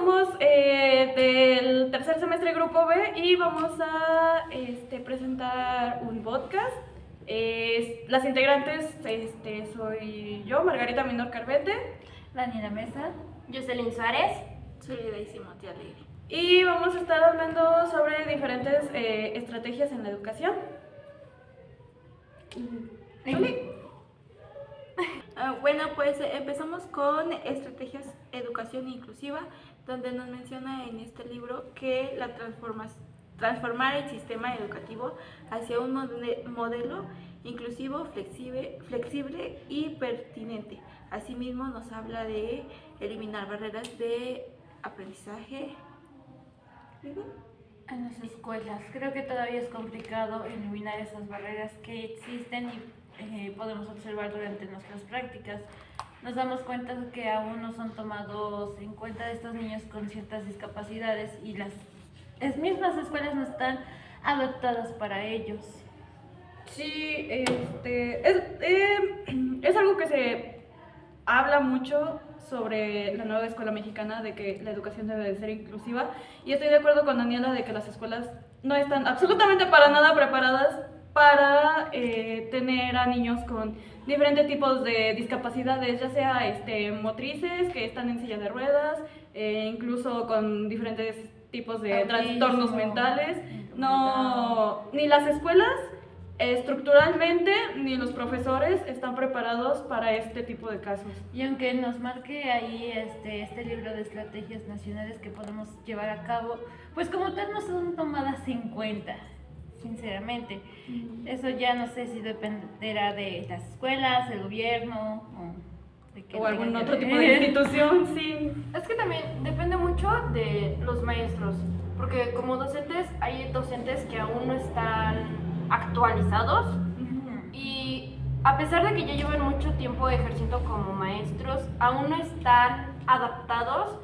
somos del tercer semestre Grupo B y vamos a presentar un podcast. Las integrantes soy yo, Margarita Minor Carvete, Daniela Mesa, Jocelyn Suárez, Solida y Simón Alegre. y vamos a estar hablando sobre diferentes estrategias en la educación. Bueno, pues empezamos con estrategias educación inclusiva, donde nos menciona en este libro que transformar el sistema educativo hacia un modelo inclusivo, flexible y pertinente. Asimismo, nos habla de eliminar barreras de aprendizaje en las escuelas. Creo que todavía es complicado eliminar esas barreras que existen y podemos observar durante nuestras prácticas. Nos damos cuenta de que aún no son tomados en cuenta estos niños con ciertas discapacidades y las mismas escuelas no están adaptadas para ellos. Sí, es algo que se habla mucho sobre la nueva escuela mexicana, de que la educación debe de ser inclusiva, y estoy de acuerdo con Daniela de que las escuelas no están absolutamente para nada preparadas para tener a niños con diferentes tipos de discapacidades, ya sea motrices, que están en silla de ruedas, incluso con diferentes tipos de trastornos mentales. No, ni las escuelas estructuralmente ni los profesores están preparados para este tipo de casos. Y aunque nos marque ahí este libro de estrategias nacionales que podemos llevar a cabo, pues como tal no son tomadas en cuenta, sinceramente. Eso ya no sé si dependerá de las escuelas, del gobierno o algún otro tipo de institución, sí. Es que también depende mucho de los maestros, porque como docentes hay docentes que aún no están actualizados y a pesar de que ya llevan mucho tiempo ejerciendo como maestros, aún no están adaptados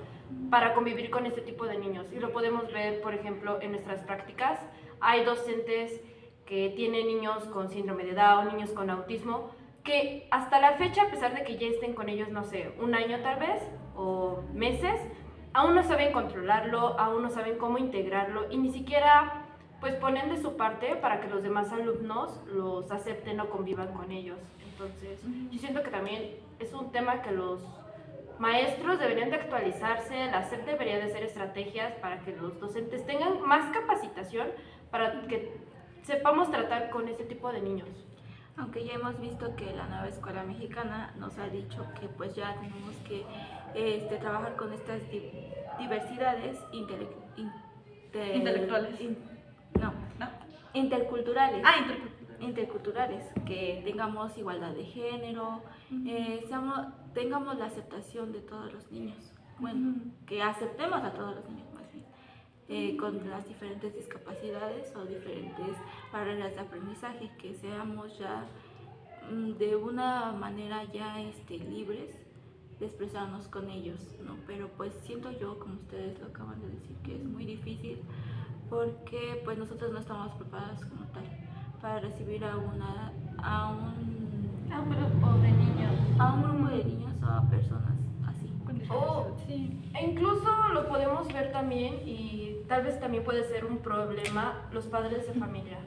para convivir con este tipo de niños. Y lo podemos ver, por ejemplo, en nuestras prácticas. Hay docentes que tienen niños con síndrome de Down, niños con autismo, que hasta la fecha, a pesar de que ya estén con ellos, no sé, un año tal vez, o meses, aún no saben controlarlo, aún no saben cómo integrarlo y ni siquiera pues ponen de su parte para que los demás alumnos los acepten o convivan con ellos. Entonces, yo siento que también es un tema que los maestros deberían de actualizarse, la SEP debería de hacer estrategias para que los docentes tengan más capacitación para que sepamos tratar con este tipo de niños. Aunque ya hemos visto que la nueva escuela mexicana nos ha dicho que pues ya tenemos que trabajar con estas diversidades intelectuales. Interculturales. Interculturales. Interculturales, que tengamos igualdad de género, tengamos la aceptación de todos los niños. Bueno, que aceptemos a todos los niños más bien, con las diferentes discapacidades o diferentes barreras de aprendizaje, que seamos ya de una manera ya libres de expresarnos con ellos, ¿no? Pero pues siento yo, como ustedes lo acaban de decir, que es muy difícil porque pues nosotros no estamos preparados como tal para recibir a un grupo de niños o a personas así. Sí. E incluso lo podemos ver también, y tal vez también puede ser un problema, los padres de familia.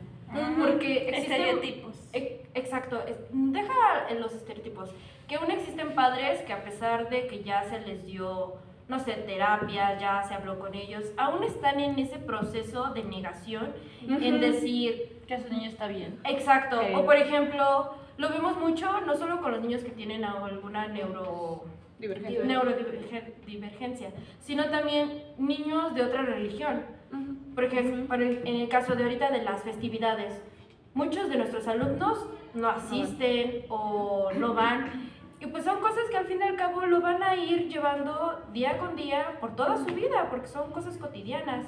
Porque existen estereotipos. Exacto, deja en los estereotipos, que aún existen padres que a pesar de que ya se les dio, no sé, terapia, ya se habló con ellos, aún están en ese proceso de negación, en decir que su niño está bien. Exacto, o por ejemplo, lo vemos mucho, no solo con los niños que tienen alguna neurodivergencia, sino también niños de otra religión. Por ejemplo, en el caso de ahorita de las festividades, muchos de nuestros alumnos no asisten o no van. Y pues son cosas que al fin y al cabo lo van a ir llevando día con día por toda su vida, porque son cosas cotidianas.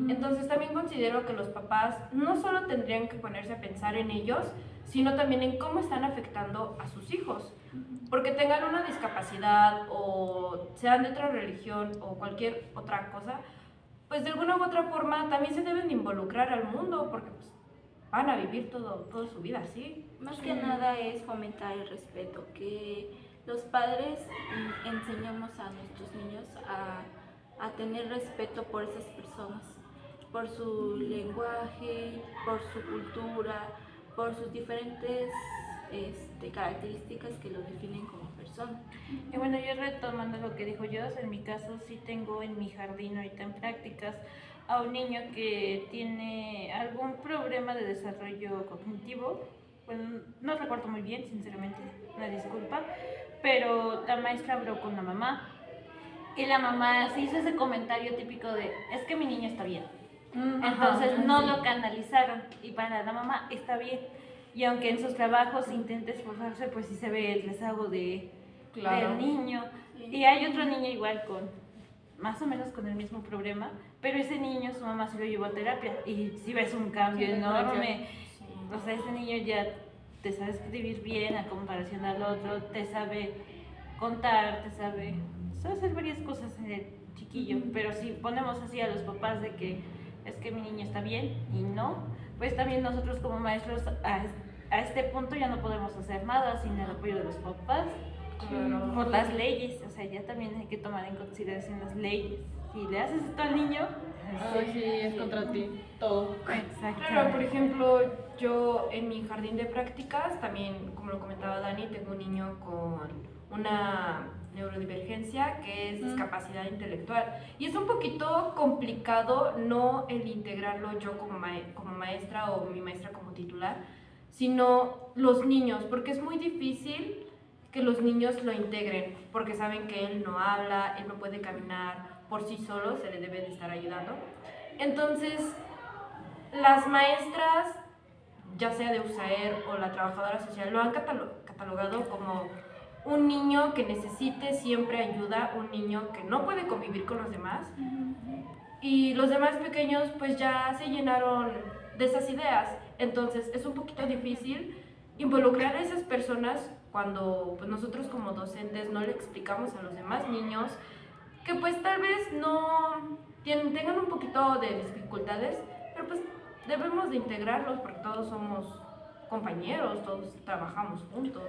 Entonces también considero que los papás no solo tendrían que ponerse a pensar en ellos, sino también en cómo están afectando a sus hijos. Porque tengan una discapacidad o sean de otra religión o cualquier otra cosa, pues de alguna u otra forma también se deben de involucrar al mundo, porque pues, van a vivir toda su vida así. Más que nada es fomentar el respeto, que los padres enseñamos a nuestros niños a tener respeto por esas personas, por su lenguaje, por su cultura, por sus diferentes características que lo definen como persona. Y bueno, yo retomando lo que dijo yo, en mi caso sí tengo en mi jardín ahorita en prácticas a un niño que tiene algún problema de desarrollo cognitivo. Bueno, no recuerdo muy bien, sinceramente, una disculpa, pero la maestra habló con la mamá y la mamá se hizo ese comentario típico de, es que mi niño está bien. Entonces no lo canalizaron y para la mamá está bien. Y aunque en sus trabajos intente esforzarse, pues sí se ve el rezago del niño. Y hay otro niño igual más o menos con el mismo problema, pero ese niño su mamá se lo llevó a terapia y sí ves un cambio enorme. O sea, ese niño ya te sabe escribir bien a comparación al otro, te sabe contar, sabe hacer varias cosas en el chiquillo. Pero si ponemos así a los papás de que es que mi niño está bien y no, pues también nosotros como maestros a este punto ya no podemos hacer nada sin el apoyo de los papás. Por las leyes, o sea, ya también hay que tomar en consideración las leyes. Si le haces esto al niño, sí, es contra ti, todo. Exacto. Claro, por ejemplo, yo en mi jardín de prácticas, también, como lo comentaba Dani, tengo un niño con una neurodivergencia que es discapacidad intelectual. Y es un poquito complicado no el integrarlo yo como maestra o mi maestra como titular, sino los niños, porque es muy difícil que los niños lo integren, porque saben que él no habla, él no puede caminar por sí solo, se le debe de estar ayudando. Entonces, las maestras, ya sea de USAER o la trabajadora social, lo han catalogado como un niño que necesite siempre ayuda, un niño que no puede convivir con los demás. Y los demás pequeños pues ya se llenaron de esas ideas. Entonces, es un poquito difícil involucrar a esas personas cuando pues, nosotros como docentes no le explicamos a los demás niños que pues tal vez no tengan un poquito de dificultades, pero pues debemos de integrarlos porque todos somos compañeros, todos trabajamos juntos.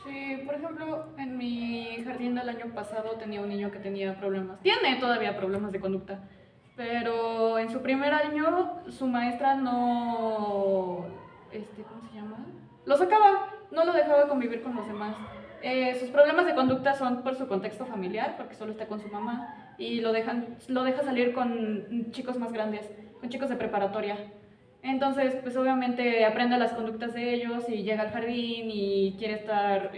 Sí, por ejemplo, en mi jardín del año pasado tenía un niño que tenía tiene todavía problemas de conducta, pero en su primer año su maestra no, ¿cómo se llama? Lo sacaba, no lo dejaba convivir con los demás. Sus problemas de conducta son por su contexto familiar, porque solo está con su mamá, y lo deja salir con chicos más grandes, con chicos de preparatoria. Entonces, pues obviamente aprende las conductas de ellos y llega al jardín y quiere estar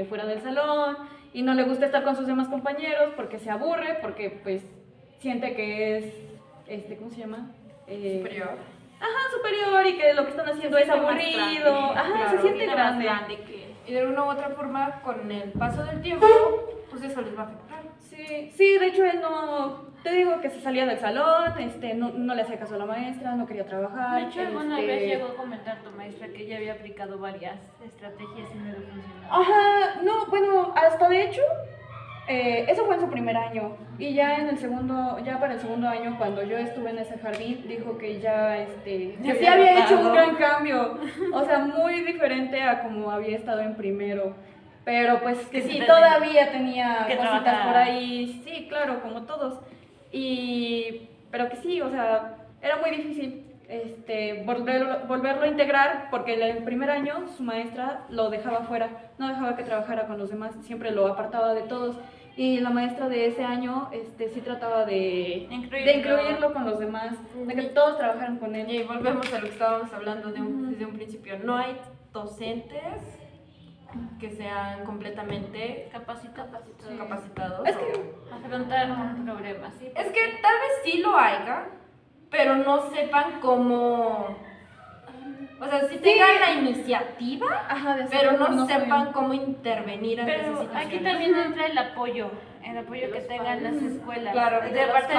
fuera del salón y no le gusta estar con sus demás compañeros porque se aburre, porque pues siente que es, ¿cómo se llama? Superior. Ajá, superior y que lo que están haciendo es aburrido. Ajá, claro, se siente grande. Y de una u otra forma, con el paso del tiempo, pues eso les va a afectar. Sí, de hecho él no, te digo que se salía del salón, no le hacía caso a la maestra, no quería trabajar. De hecho, alguna vez llegó a comentar tu maestra que ella había aplicado varias estrategias y no le funcionó. Ajá, no, bueno, hasta de hecho, eso fue en su primer año. Y ya para el segundo año, cuando yo estuve en ese jardín, dijo que que sí había hecho un gran cambio. O sea, muy diferente a como había estado en primero. Pero pues que sí, todavía tenía cositas por ahí. Sí, claro, como todos. Pero que sí, o sea, era muy difícil volverlo a integrar, porque el primer año su maestra lo dejaba fuera, no dejaba que trabajara con los demás, siempre lo apartaba de todos. Y la maestra de ese año sí trataba de incluirlo con los demás, de que todos trabajaran con él. Y volvemos a lo que estábamos hablando desde un principio. No hay docentes que sean completamente capacitados. Es que afrontar un problema, ¿sí? Es que tal vez sí lo haya, pero no sepan cómo... O sea, sí tengan la iniciativa, ajá, pero no sepan cómo intervenir ante esas Pero situaciones. aquí también entra el apoyo que tengan las escuelas, Claro, de de parte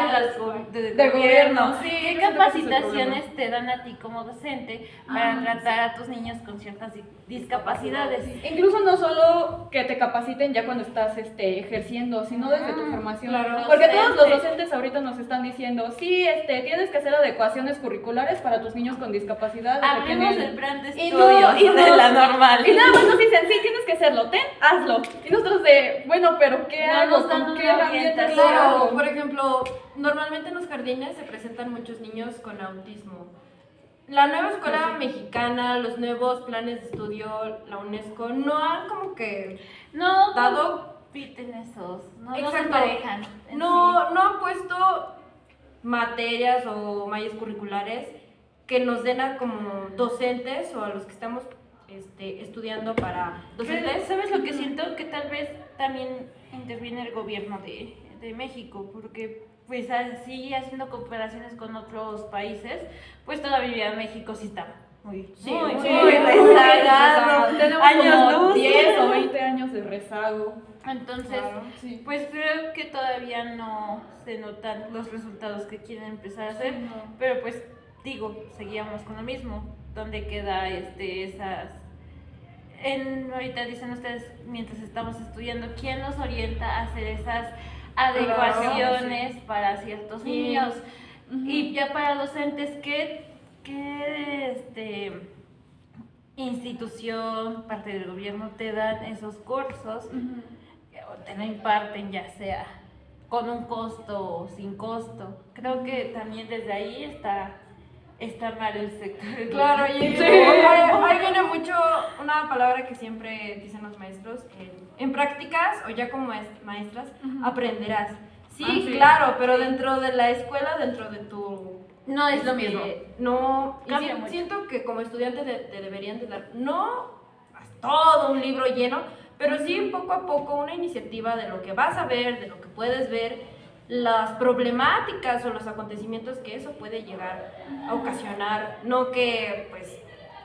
del gobierno. Sí, ¿qué yo siento que ese es el capacitaciones te dan a ti como docente para tratar a tus niños con ciertas discapacidades? Incluso no solo que te capaciten ya cuando estás ejerciendo, sino desde tu formación. Claro. Porque todos los docentes ahorita nos están diciendo, sí, tienes que hacer adecuaciones curriculares para tus niños con discapacidad. Hablemos del plan de y estudios de la normal. Y nada más nos dicen, sí, tienes que hacerlo, hazlo. Y nosotros bueno, pero ¿qué hago? No dan qué una herramientas. orientación. Claro, por ejemplo, normalmente en los jardines se presentan muchos niños con autismo. La nueva escuela mexicana, los nuevos planes de estudio, la UNESCO, no han como que No dado, compiten esos, no los Exacto. emparejan. en no han puesto materias o mallas curriculares que nos den a como docentes o a los que estamos estudiando para sí. docentes. ¿Sabes lo que siento? Que tal vez también interviene el gobierno de México, porque pues así haciendo comparaciones con otros países, pues todavía México sí está muy rezagado. Tenemos Años como luz. 10 o 20 años de rezago. Entonces, Claro, sí. pues creo que todavía no se notan los resultados que quieren empezar a hacer, no. pero pues digo, seguíamos con lo mismo, ¿dónde queda esas ahorita dicen ustedes mientras estamos estudiando, quién nos orienta a hacer esas adecuaciones para ciertos Sí. niños? Ujú. Y ya para docentes, ¿qué institución, parte del gobierno te dan esos cursos? Ujú. O te lo imparten, ya sea con un costo o sin costo. Creo que también desde ahí está mal el sector. Claro, y Sí. ahí viene mucho una palabra que siempre dicen los maestros, en prácticas o ya como maestras, Ujú. aprenderás. Sí, Ah, sí. claro, pero dentro de la escuela, dentro de tu... No es lo mismo. No, y Cambia mucho. siento que como estudiantes te deberían de dar, no todo un libro lleno, pero sí poco a poco una iniciativa de lo que vas a ver, de lo que puedes ver, las problemáticas o los acontecimientos que eso puede llegar a ocasionar, no que pues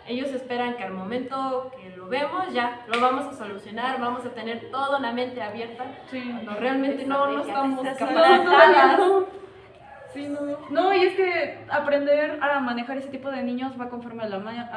ellos esperan que al momento que lo vemos ya lo vamos a solucionar, vamos a tener toda una mente abierta, Sí. cuando realmente no estamos Esas capacitadas. No. Sí, no. No, y es que aprender a manejar ese tipo de niños va conforme a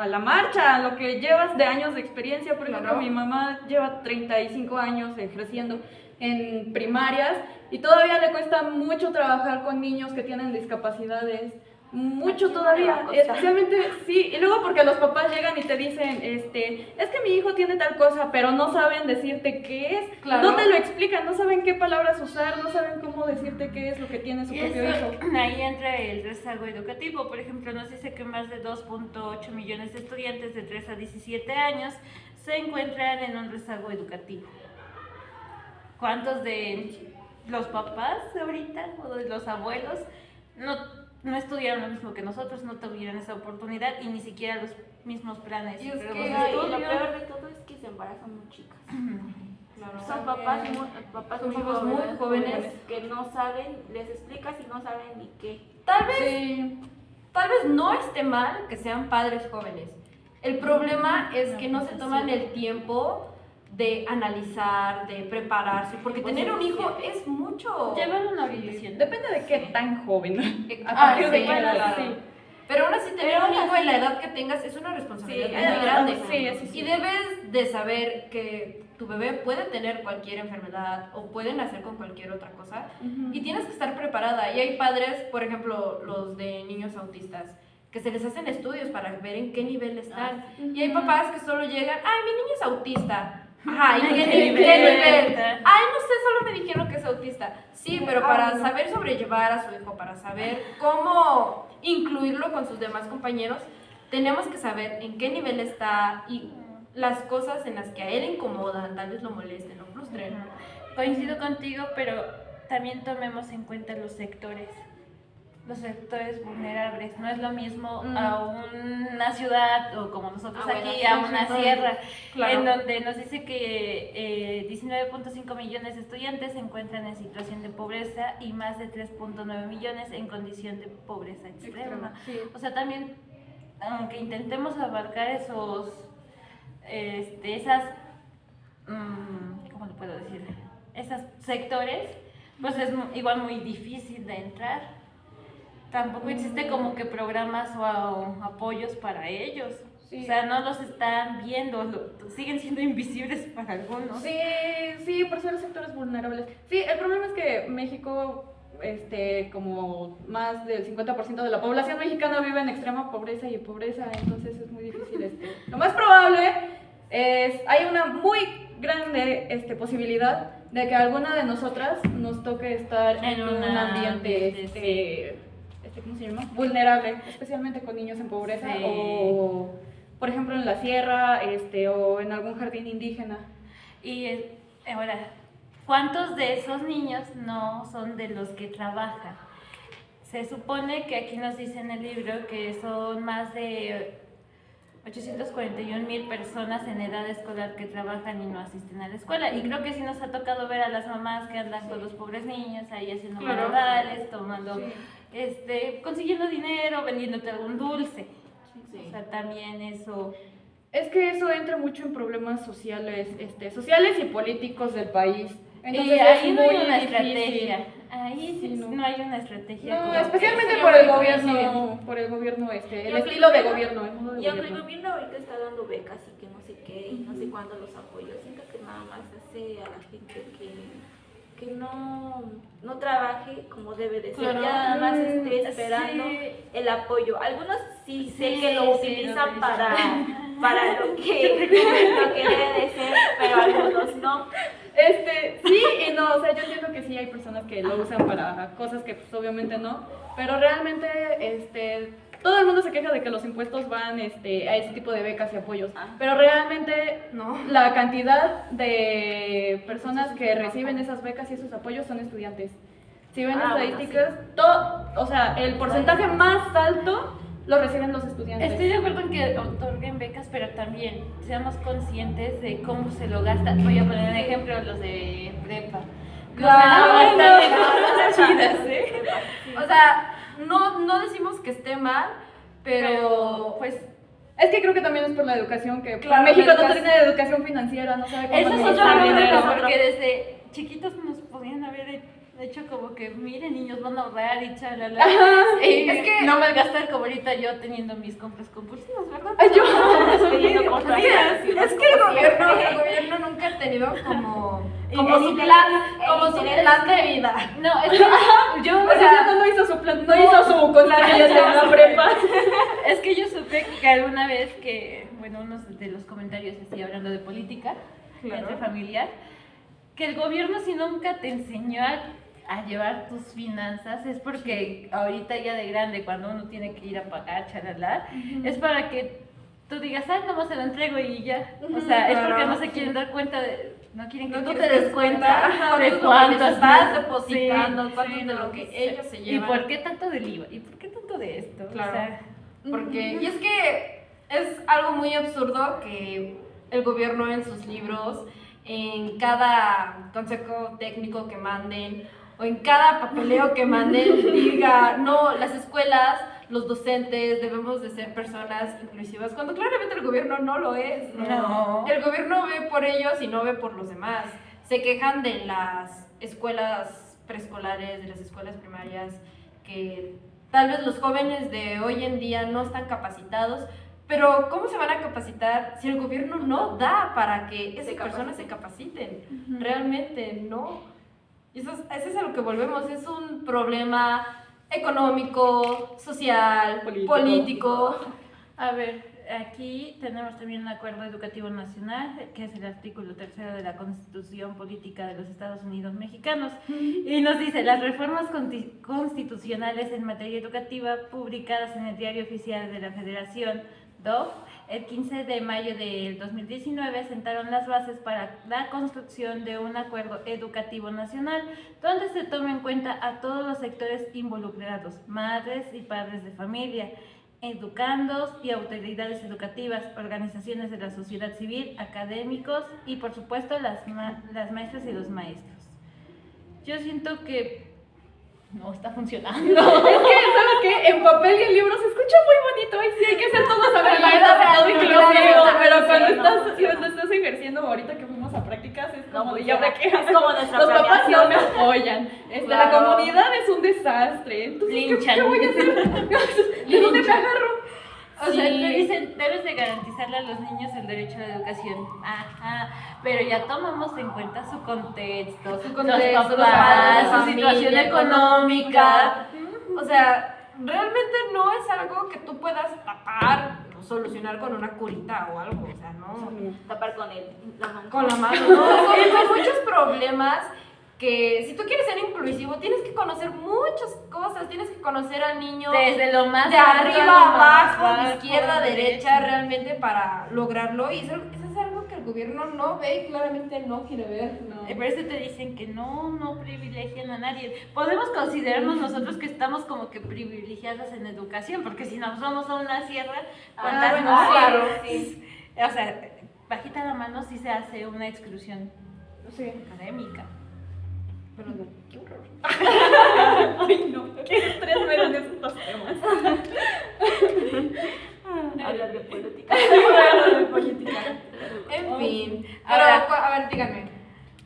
la marcha, a lo que llevas de años de experiencia. Por ejemplo, Claro. mi mamá lleva 35 años ejerciendo en primarias y todavía le cuesta mucho trabajar con niños que tienen discapacidades. Mucho todavía, especialmente, sí, y luego porque los papás llegan y te dicen, es que mi hijo tiene tal cosa, pero no saben decirte qué es, Claro. no te lo explican, no saben qué palabras usar, no saben cómo decirte qué es lo que tiene su Y propio eso, hijo. ahí entra el rezago educativo. Por ejemplo, nos dice que más de 2.8 millones de estudiantes de 3 a 17 años se encuentran en un rezago educativo. ¿Cuántos de los papás ahorita o de los abuelos no estudiaron lo mismo que nosotros, no tuvieron esa oportunidad y ni siquiera los mismos planes? Y es Pero que- los Y lo estudios- peor de todo es que se embarazan muy chicas. Claro. Son papás Son muy papás muy jóvenes. que no saben, les explicas y no saben ni qué. Tal vez Sí, Tal vez no esté mal que sean padres jóvenes. El problema es que no se toman el tiempo de analizar, de prepararse, porque Pues tener un sí, hijo sí. es mucho. Llevan una orientación. depende de qué tan joven. A Ah, partir de sí, qué edad, claro. sí. Pero aún así tener Pero un aún hijo en la edad que tengas es una responsabilidad Sí, muy grande. sí, eso sí. Y debes de saber que tu bebé puede tener cualquier enfermedad o puede nacer con cualquier otra cosa. Ujú. Y tienes que estar preparada. Y hay padres, por ejemplo, los de niños autistas, que se les hacen estudios para ver en qué nivel están. Y hay papás que solo llegan, ay, mi niño es autista. Ajá, ¿y Ay, qué ¿qué nivel? nivel? Ay, no sé, solo me dijeron que es autista. Sí, pero para no. saber sobrellevar a su hijo, para saber cómo incluirlo con sus demás compañeros, tenemos que saber en qué nivel está y las cosas en las que a él incomodan, tal vez lo molesten o frustren. Coincido contigo, pero también tomemos en cuenta los sectores vulnerables. No es lo mismo a una ciudad o como nosotros Ah, bueno, aquí, sí, a una sí, sierra, claro. en donde nos dice que 19.5 millones de estudiantes se encuentran en situación de pobreza y más de 3.9 millones en condición de pobreza extrema. Sí. O sea, también, aunque intentemos abarcar ¿cómo le puedo decir? Esos sectores, pues es igual muy difícil de entrar. Tampoco existe como que programas o apoyos para ellos. Sí. O sea, no los están viendo, siguen siendo invisibles para algunos. Sí, sí, por ser sectores vulnerables. Sí, el problema es que México, como más del 50% de la población mexicana vive en extrema pobreza y pobreza, entonces es muy difícil. Lo más probable es, hay una muy grande posibilidad de que alguna de nosotras nos toque estar en un ambiente, ¿cómo se llama? Vulnerable, especialmente con niños en pobreza Sí. o, por ejemplo, en la sierra, o en algún jardín indígena. Y ahora, ¿cuántos de esos niños no son de los que trabajan? Se supone que aquí nos dice en el libro que son más de 841,000 personas en edad escolar que trabajan y no asisten a la escuela. Y creo que sí nos ha tocado ver a las mamás que andan con los pobres niños ahí haciendo Claro. manuales, tomando, Sí. consiguiendo dinero, vendiéndote algún dulce. Sí. O sea, también eso. Es que eso entra mucho en problemas sociales, sociales y políticos del país. Entonces Y ahí es no hay muy una difícil. estrategia. Ahí Sí, no hay una estrategia. No, como especialmente que por el sería muy gobierno, el aunque estilo de el gobierno, el modo de Y aunque el gobierno. gobierno ahorita está dando becas y que no sé qué, y no sé cuándo los apoyos, siento que nada más hace a la gente que no trabaje como debe de ser, Claro. ya nada más esté esperando Sí. el apoyo. Algunos sí sé Sí, que lo sí, utilizan lo para lo que debe de ser, pero algunos no. Sí y no, o sea, yo entiendo que sí hay personas que lo usan para cosas que pues obviamente no, pero realmente, todo el mundo se queja de que los impuestos van, a ese tipo de becas y apoyos, pero realmente No. la cantidad de personas que reciben esas becas y esos apoyos son estudiantes. Si ven Ah, bueno, estadísticas, o sea, el porcentaje más alto lo reciben los estudiantes. Estoy de acuerdo en que otorguen becas, pero también seamos conscientes de cómo se lo gastan. Voy a poner un ejemplo, los de prepa. Claro, No, chidas, ¿eh? O sea, no decimos que esté mal, pero pues Es que creo que también es por la educación, que Claro, México la no educación. tiene educación financiera, no sabe cómo esa es administrar otra dinero. bronca, porque desde chiquitos nos podían haber hecho como que, miren, niños, van a ahorrar y chalala. es que- no malgastar como ahorita yo teniendo mis compras compulsivas, ¿verdad? Ay, yo. Pidiendo compras es que el gobierno nunca ha tenido como su plan de vida. No, es que yo, O sea, no hizo su plan, no hizo su constituyente en la prepa. es que yo supe que alguna vez que, bueno, unos de los comentarios así hablando de política, entre familiar, que el gobierno si nunca te enseñó a llevar tus finanzas es porque ahorita ya de grande, cuando uno tiene que ir a pagar, chalala, es para que tú digas, ay, nomás se lo entrego y ya. O sea, es porque no se quieren dar cuenta no quieren que No tú te quieres des cuenta ajá, de de cuánto cuánto estás depositando, cuánto sí, de no, lo que sí. ellos se ¿Y llevan. por qué tanto del IVA? ¿Y por qué tanto de esto? Claro. O sea, Y es que es algo muy absurdo que el gobierno en sus libros, en cada consejo técnico que manden o en cada papeleo que manden diga, no, las escuelas, los docentes debemos de ser personas inclusivas, cuando claramente el gobierno no lo es. No. El gobierno ve por ellos y no ve por los demás. Se quejan de las escuelas preescolares, de las escuelas primarias, que tal vez los jóvenes de hoy en día no están capacitados, pero ¿cómo se van a capacitar si el gobierno no da para que esas personas se capaciten? Realmente no. Y eso es a lo que volvemos, es un problema económico, social, político. A ver, aquí tenemos también un acuerdo educativo nacional, que es el artículo 3 de la Constitución Política de los Estados Unidos Mexicanos, y nos dice, las reformas constitucionales en materia educativa publicadas en el Diario Oficial de la Federación, DOF, el 15 de mayo del 2019 sentaron las bases para la construcción de un acuerdo educativo nacional donde se tome en cuenta a todos los sectores involucrados, madres y padres de familia, educandos y autoridades educativas, organizaciones de la sociedad civil, académicos y por supuesto las maestras y los maestros. Yo siento que no está funcionando. Es que, ¿sabes qué? En papel y en libro se escucha muy bonito. Ay, sí, hay que ser todos habilitados y todo inclusivo. Pero cuando estás ejerciendo, ahorita que fuimos a prácticas, es como, pues ¿y ahora qué? es como nuestra Los papás no planeación. me apoyan. La Claro. comunidad es un desastre. Entonces, ¿qué Linchan. voy a hacer? ¿De dónde me agarro? O sea, te dicen, debes de garantizarle a los niños el derecho a la educación. Ajá, pero ya tomamos en cuenta su contexto, Los los padres, papás, su su familia situación económica. O sea, realmente no es algo que tú puedas tapar los solucionar con una curita o algo, o sea, no. Tapar con la mano. Con la mano, ¿no? Son muchos problemas que si tú quieres ser inclusivo tienes que conocer muchas cosas, tienes que conocer al niño Desde lo más de alto arriba a lo a más abajo, de bajo, izquierda a de derecha, realmente para lograrlo. Y eso es algo que el gobierno no ve y claramente no quiere ver. Y por eso te dicen que no privilegian a nadie. Podemos considerarnos nosotros que estamos como que privilegiadas en educación, porque si nos vamos a una sierra, ¿cuántas bueno, no? claro. Sí. O sea, bajita la mano sí se hace una exclusión Sí. académica. Pero no, qué horror. Ay, no, qué estrés me dan estos temas. Hablar de política. Hablar de política. En fin, Ahora- pero a ver, díganme,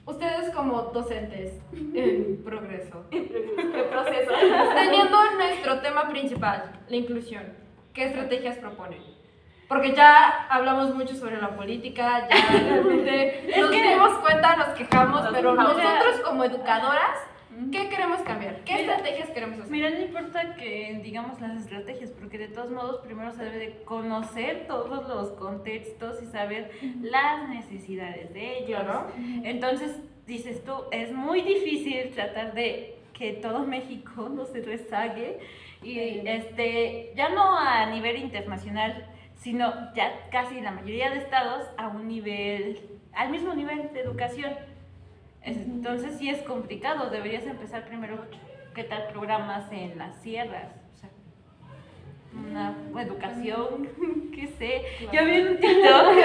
ustedes como docentes en progreso, ¿Qué proceso? teniendo nuestro tema principal, la inclusión, ¿qué estrategias proponen? Porque ya hablamos mucho sobre la política, ya realmente nos dimos cuenta, nos quejamos, pero nosotros como educadoras, ¿qué queremos cambiar? ¿Qué estrategias queremos hacer? Mira, no importa que digamos las estrategias, porque de todos modos primero se debe de conocer todos los contextos y saber las necesidades de ellos. Claro. Entonces, dices tú, es muy difícil tratar de que todo México no se rezague y ya no a nivel internacional, sino ya casi la mayoría de estados a un nivel, al mismo nivel de educación. Entonces sí es complicado, deberías empezar primero, ¿qué tal programas en las sierras? O sea, una educación, qué sé. Yo vi un TikTok,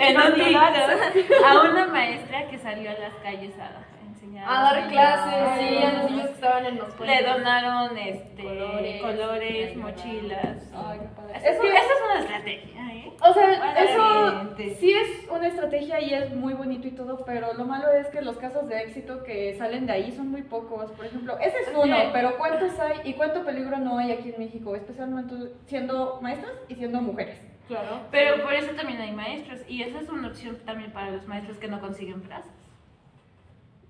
en un TikTok, a una maestra que salió a las calles a enseñar A los dar niños. clases, sí, a los niños que estaban en los Le puentes. donaron colores, mochilas. Ay, qué padre. Eso es una estrategia, ¿eh? O sea, eso Claramente. sí es una estrategia y es muy bonito y todo, pero lo malo es que los casos de éxito que salen de ahí son muy pocos. Por ejemplo, ese es uno, pero ¿cuántos hay y cuánto peligro no hay aquí en México? Especialmente siendo maestras y siendo mujeres. Claro. Pero por eso también hay maestros, y esa es una opción también para los maestros que no consiguen plazas.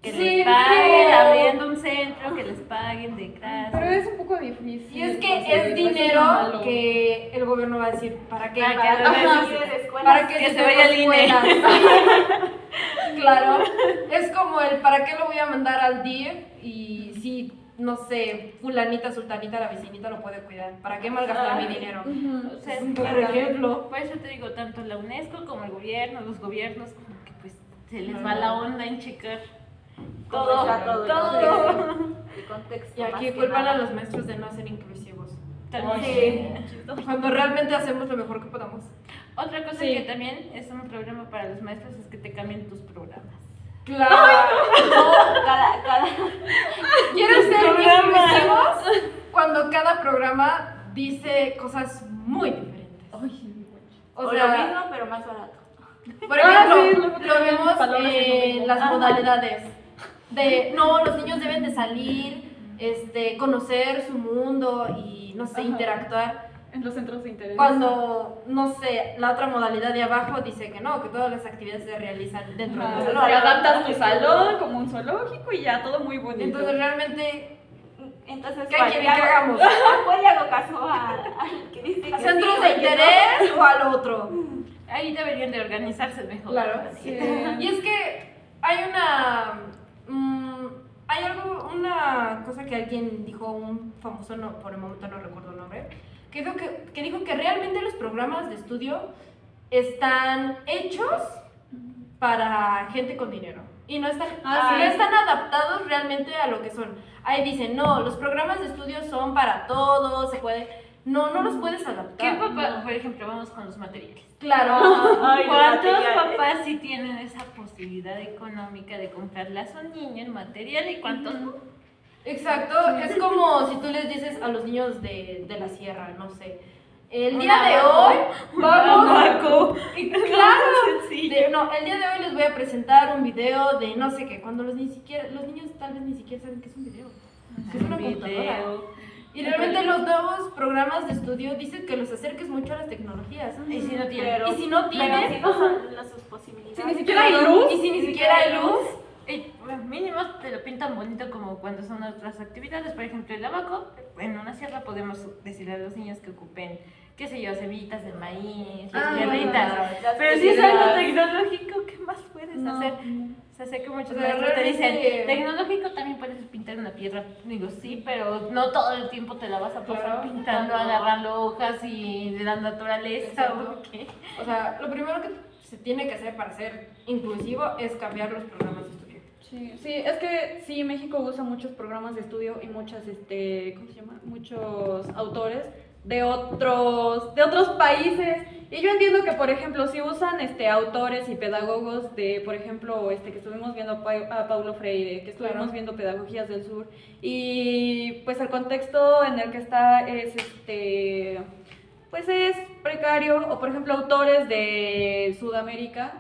Que Sí, les paguen pero- abriendo un centro, que les paguen de clases. Pero es un poco difícil. Y es que conseguirlo, es eso dinero lo malo. que el gobierno va a decir, ¿para qué? Para que Para, lo ajá, necesite. para que Que se tenga vaya al INE. escuelas. Claro, es como el ¿para qué lo voy a mandar al DIF? Y si, no sé, fulanita, sultanita, la vecinita lo puede cuidar. ¿Para qué malgastar mi dinero? Ujú. O sea, Por ejemplo. por eso te digo, tanto la UNESCO como el gobierno, los gobiernos, como que pues se les va la onda en checar todo, está todo el todo. El contexto. Y aquí más que culpan a nada. los maestros de no ser inclusivos. También. Cuando realmente hacemos lo mejor que podamos. Otra cosa Sí. que también es un problema para los maestros es que te cambien tus programas. Claro. Cada ¿Quieren ser Programa. inclusivos? Cuando cada programa dice cosas muy diferentes. o O lo sea, mismo, pero más barato. por Ah, ejemplo, sí, lo vemos palabras que no en mismo. las Ajá. modalidades de, no, los niños deben de salir, conocer su mundo y, no sé, Ajá. interactuar. En los centros de interés. Cuando, no sé, la otra modalidad de abajo dice que no, que todas las actividades se realizan dentro Ajá, del te salón. adaptas tu salón como un zoológico y ya todo muy bonito. Entonces realmente, Entonces, ¿qué ¿cuál quieren le que hago- hagamos? ¿a cuál le hago caso al que dice que ¿centros sí, de al que no? interés o al otro? Ahí deberían de organizarse mejor. Claro. Sí. Y es que hay una cosa que alguien dijo, un famoso, no, por el momento no recuerdo el nombre, que dijo que realmente los programas de estudio están hechos para gente con dinero. Y no están, Ah, sí. no están adaptados realmente a lo que son. Ahí dicen, no, los programas de estudio son para todos, se puede... No los puedes adaptar. ¿Qué papá, no. por ejemplo, vamos con los materiales? Claro. Ay, los ¿Cuántos materiales. papás sí tienen esa posibilidad económica de comprarle a su niño el material y cuántos no? Exacto, es como si tú les dices a los niños de la sierra, no sé, el Un día de abaco. hoy vamos, Abaco. y claro, Sí. no, el día de hoy les voy a presentar un video de no sé qué, cuando los niños tal vez ni siquiera saben qué es un video, que es una computadora. Y realmente los nuevos programas de estudio dicen que los acerques mucho a las tecnologías. Y si no tienen. Pero- Y si no pero tienen, si no son sus posibilidades. Si ni siquiera hay luz. y si ni siquiera hay luz, Bueno, mínimo te lo pintan bonito como cuando son otras actividades. Por ejemplo, el abaco, en una sierra podemos decirle a los niños que ocupen qué sé yo, semillitas de maíz, Ah, las tierritas. las Pero si es algo piedras. tecnológico, ¿qué más puedes No. hacer? O sea, sé que muchos O sea, maestros te dicen, realmente- tecnológico también puedes pintar una piedra. Digo, sí, pero no todo el tiempo te la vas a pasar Claro, pintando, no. agarrando hojas y de la naturaleza. Exacto. ¿O qué? O sea, lo primero que se tiene que hacer para ser inclusivo es cambiar los programas de estudio. Sí, es que sí, México usa muchos programas de estudio y muchas, ¿cómo se llama? Muchos autores de otros países. Y yo entiendo que, por ejemplo, si usan autores y pedagogos de, por ejemplo, que estuvimos viendo a Paulo Freire, que estuvimos Claro. viendo Pedagogías del Sur, y pues el contexto en el que está es, pues es precario, o por ejemplo, autores de Sudamérica,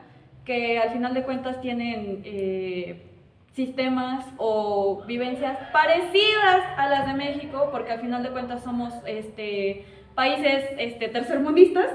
que al final de cuentas tienen sistemas o vivencias parecidas a las de México, porque al final de cuentas somos países tercermundistas.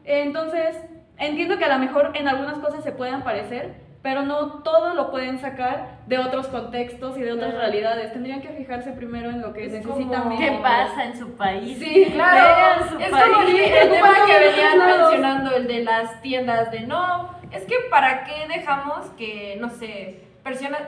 Entonces, entiendo que a lo mejor en algunas cosas se puedan parecer, pero no todo lo pueden sacar de otros contextos y de otras realidades. Tendrían que fijarse primero en lo que Es necesitan como- ¿Qué México. pasa en su país? Sí, Claro, Vean su es país. como el tema que venían Claro. mencionando, el de las tiendas de no, es que para qué dejamos que, no sé,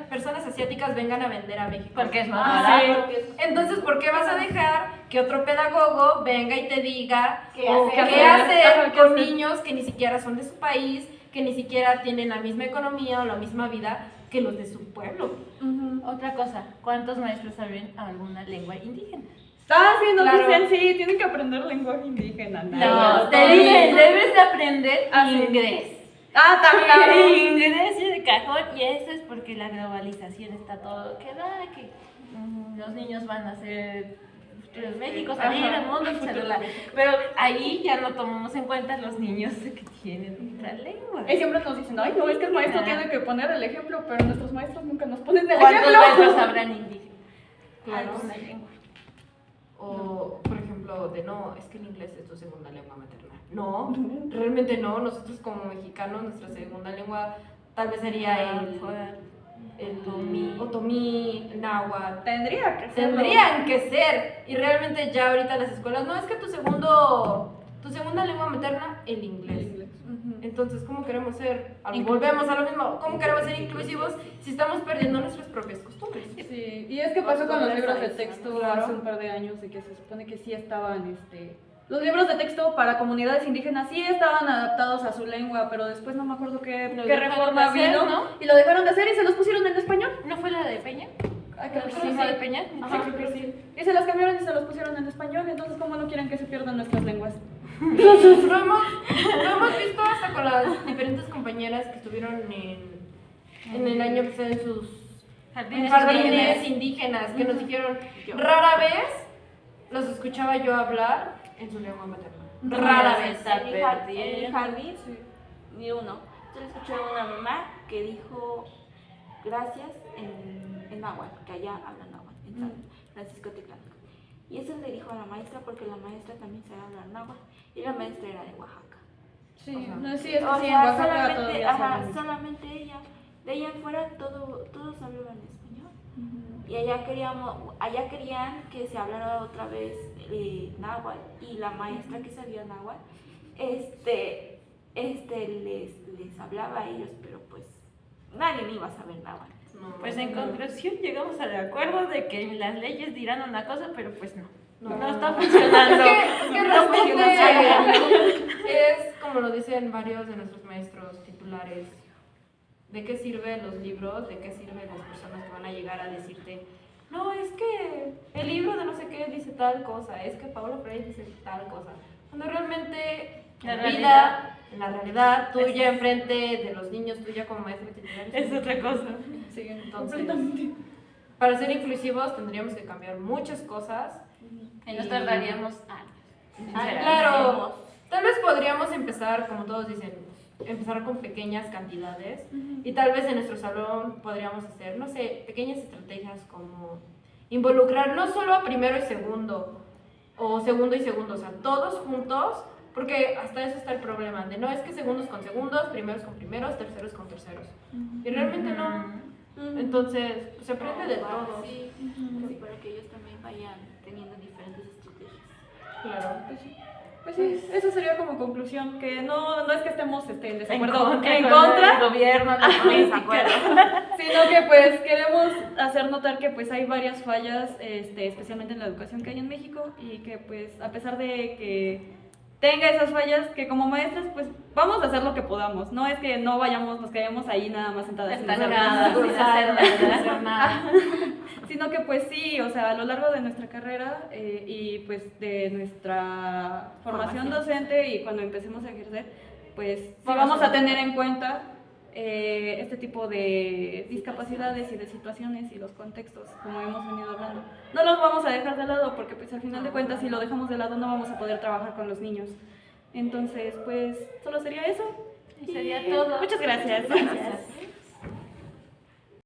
personas asiáticas vengan a vender a México. Porque es más Ah, barato. sí. Entonces, ¿por qué vas a dejar que otro pedagogo venga y te diga ¿Qué o hacer? qué hacer Ajá, qué con hacer. niños que ni siquiera son de su país, que ni siquiera tienen la misma economía o la misma vida que los de su pueblo? Ujú. Otra cosa, ¿cuántos maestros saben alguna lengua indígena? Ah, sí, nos Claro. dicen, sí, tienen que aprender lenguaje indígena. No, te todos. dicen, debes de aprender Ah, sí. inglés. Ah, también. Inglés y de cajón, y eso es porque la globalización está todo que da, que los niños van a ser futuro de México, salir Ajá, al mundo, futuro de chalala. México. Pero ahí ya no tomamos en cuenta los niños que tienen otra lengua. Y siempre nos dicen, ay, no, es que el maestro tiene que poner el ejemplo, pero nuestros maestros nunca nos ponen el ¿Cuántos ejemplo. maestros habrán indígena? Claro. Alguna lengua. O, por ejemplo, de no, es que el inglés es tu segunda lengua materna. No, realmente no. Nosotros como mexicanos, nuestra segunda lengua tal vez sería el otomí, el náhuatl. Tendría que ser. Tendrían que ser. Y realmente ya ahorita las escuelas, no, es que tu segunda lengua materna, el inglés. Entonces, ¿cómo queremos ser? Volvemos a lo mismo. ¿Cómo queremos ser inclusivos si estamos perdiendo nuestras propias costumbres? Sí, y es que pasó con los libros de texto Claro. hace un par de años, de que se supone que sí estaban, los libros de texto para comunidades indígenas sí estaban adaptados a su lengua, pero después no me acuerdo qué Lo qué dejaron reforma de hacer, vino, ¿no? y lo dejaron de hacer y se los pusieron en español. ¿No fue la de Peña? Ay, creo que ¿La sí. reforma de Peña? Ajá, creo que sí. Y se las cambiaron y se los pusieron en español, entonces ¿cómo no quieren que se pierdan nuestras lenguas? Lo hemos visto hasta con las diferentes compañeras que estuvieron en el año que en sus jardines indígenas, que nos dijeron, rara vez los escuchaba yo hablar en su lengua materna. Rara vez. Está En mi jardín, ni uno. Yo le escuché a una mamá que dijo gracias en náhuatl, que allá hablan náhuatl, en San Francisco Teclanco. Y eso le dijo a la maestra porque la maestra también sabe hablar náhuatl y la maestra era de Oaxaca. Sí, Ajá. no, sí, es que O sí, en sea, Oaxaca solamente, todavía se ajá, habla. solamente ella. De ella en fuera todos hablaban español. Ujú. Y allá querían que se hablara otra vez náhuatl, y la maestra que sabía náhuatl les hablaba a ellos, pero pues nadie iba a saber náhuatl. Pues en conclusión llegamos al acuerdo de que las leyes dirán una cosa, pero pues no. No. No está funcionando. Es que No realmente es como lo dicen varios de nuestros maestros titulares. ¿De qué sirven los libros? ¿De qué sirven las personas que van a llegar a decirte, no, es que el libro de no sé qué dice tal cosa, es que Paulo Freire dice tal cosa? Cuando realmente La en realidad. en la realidad, tuya enfrente de los niños, tuya como maestra titular, Es otra cosa. Sí, Entonces, completamente. para ser inclusivos tendríamos que cambiar muchas cosas. Y nos tardaríamos años. sinceramente. Claro, tal vez podríamos empezar, como todos dicen, empezar con pequeñas cantidades y tal vez en nuestro salón podríamos hacer, no sé, pequeñas estrategias como involucrar no solo a primero y segundo, o segundo y segundo, o sea, todos juntos, porque hasta eso está el problema, de no es que segundos con segundos, primeros con primeros, terceros con terceros. Y realmente no. Entonces, pues, se aprende de todo. Sí, para que ellos también vayan teniendo diferentes estrategias. Claro. Pues sí, eso sería como conclusión, que no es que estemos en En desacuerdo contra, en con contra, el gobierno, la política. sino que pues queremos hacer notar que pues hay varias fallas, especialmente en la educación que hay en México, y que pues a pesar de que tenga esas fallas, que como maestras pues vamos a hacer lo que podamos, no es que no vayamos, nos quedemos ahí nada más sentadas sin hacer nada, Sin hacer nada, sin hacer nada. sino que pues sí, o sea, a lo largo de nuestra carrera y pues de nuestra formación docente y cuando empecemos a ejercer, pues sí vamos a tener en cuenta este tipo de discapacidades y de situaciones y los contextos, como hemos venido hablando. No los vamos a dejar de lado porque pues al final de cuentas si lo dejamos de lado no vamos a poder trabajar con los niños. Entonces pues solo sería eso. Y sería todo. Muchas gracias. Gracias.